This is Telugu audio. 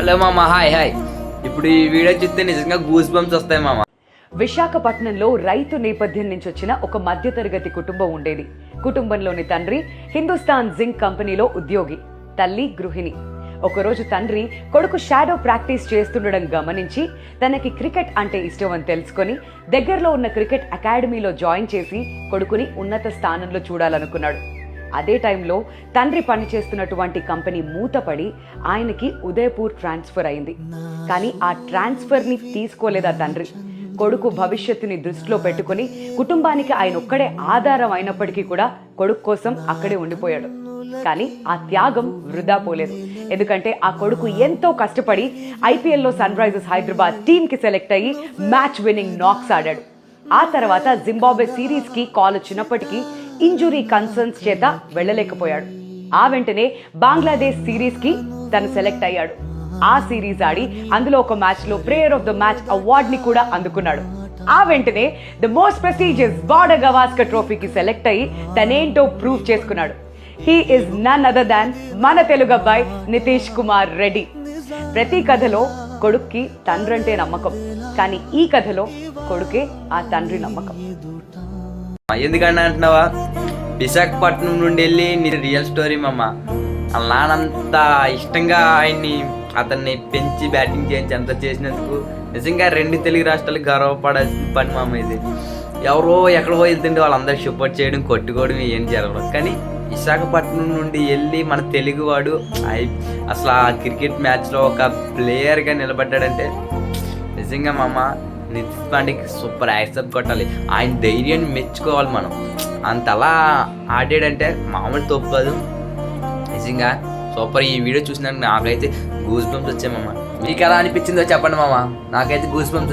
హలో మామ, హాయ్ హాయ్. ఇప్పుడు ఈ వీడియో చూస్తే నిజంగా గూస్ బంప్స్ వస్తాయి మామ. విశాఖపట్నంలో రైతు నేపథ్యం నుంచి వచ్చిన ఒక మధ్యతరగతి కుటుంబం ఉండేది. కుటుంబంలోని తండ్రి హిందుస్థాన్ జింక్ కంపెనీలో ఉద్యోగి, తల్లి గృహిణి. ఒకరోజు తండ్రి కొడుకు షాడో ప్రాక్టీస్ చేస్తుండడం గమనించి తనకి క్రికెట్ అంటే ఇష్టం అని తెలుసుకొని దగ్గరలో ఉన్న క్రికెట్ అకాడమీలో జాయిన్ చేసి కొడుకుని ఉన్నత స్థానంలో చూడాలనుకున్నాడు. అదే టైంలో తండ్రి పనిచేస్తున్నటువంటి కంపెనీ మూతపడి ఆయనకి ఉదయపూర్ ట్రాన్స్ఫర్ అయింది. కానీ ఆ ట్రాన్స్ఫర్ని తీసుకోలేదా తండ్రి. కొడుకు భవిష్యత్తుని దృష్టిలో పెట్టుకుని కుటుంబానికి ఆయన ఒక్కడే ఆధారం అయినప్పటికీ కూడా కొడుకు కోసం అక్కడే ఉండిపోయాడు. కానీ ఆ త్యాగం వృధా పోలేదు. ఎందుకంటే ఆ కొడుకు ఎంతో కష్టపడి ఐపీఎల్లో సన్ రైజర్స్ హైదరాబాద్ టీంకి సెలెక్ట్ అయ్యి మ్యాచ్ విన్నింగ్ నాక్స్ ఆడాడు. ఆ తర్వాత జింబాబ్వే సిరీస్కి కాల్ వచ్చినప్పటికీ ఇంజురీ కన్సర్న్స్ చేత వెళ్ళలేకపోయాడు. ఆ వెంటనే బంగ్లాదేశ్ సిరీస్కి తను సెలెక్ట్ అయ్యాడు. ఆ సిరీస్ ఆడి అందులో ఒక మ్యాచ్ లో player of the match award ని కూడా అందుకున్నాడు. ఆ వెంటనే the most prestigious border Gavaskar ట్రోఫీకి సెలెక్ట్ అయ్యి తనేంటో ప్రూవ్ చేసుకున్నాడు. He is none other than మన తెలుగు అబ్బాయి నితీష్ కుమార్ రెడ్డి. ప్రతి కథలో కొడుక్కి తండ్రంటే నమ్మకం, కానీ ఈ కథలో కొడుకే ఆ తండ్రి నమ్మకం. ఎందుకంటే అంటున్నావా, విశాఖపట్నం నుండి వెళ్ళి నీ రియల్ స్టోరీ మామ. వాళ్ళ నాన్నంత ఇష్టంగా అతన్ని పెంచి బ్యాటింగ్ చేయించి అంత చేసినందుకు నిజంగా 2 తెలుగు రాష్ట్రాలకు గర్వపడాల్సిన పని మామ ఇది. ఎవరో ఎక్కడో వెళ్తుంటే వాళ్ళందరూ సపోర్ట్ చేయడం, కొట్టుకోవడం ఏం జరగదు. కానీ విశాఖపట్నం నుండి వెళ్ళి మన తెలుగువాడు అసలు ఆ క్రికెట్ మ్యాచ్లో ఒక ప్లేయర్గా నిలబడ్డాడంటే నిజంగా మామ నితీష్ పాండేకి సూపర్ యాక్సెప్ట్ కొట్టాలి. ఆయన ధైర్యాన్ని మెచ్చుకోవాలి మనం. అంతలా ఆడాడంటే మామూలు తప్పదు. నిజంగా సూపర్. ఈ వీడియో చూసినాక నాకైతే గూస్ బంప్స్ వచ్చాయి మామ. మీకు ఎలా అనిపించిందో చెప్పండి మామ. నాకైతే గూస్ బంప్స్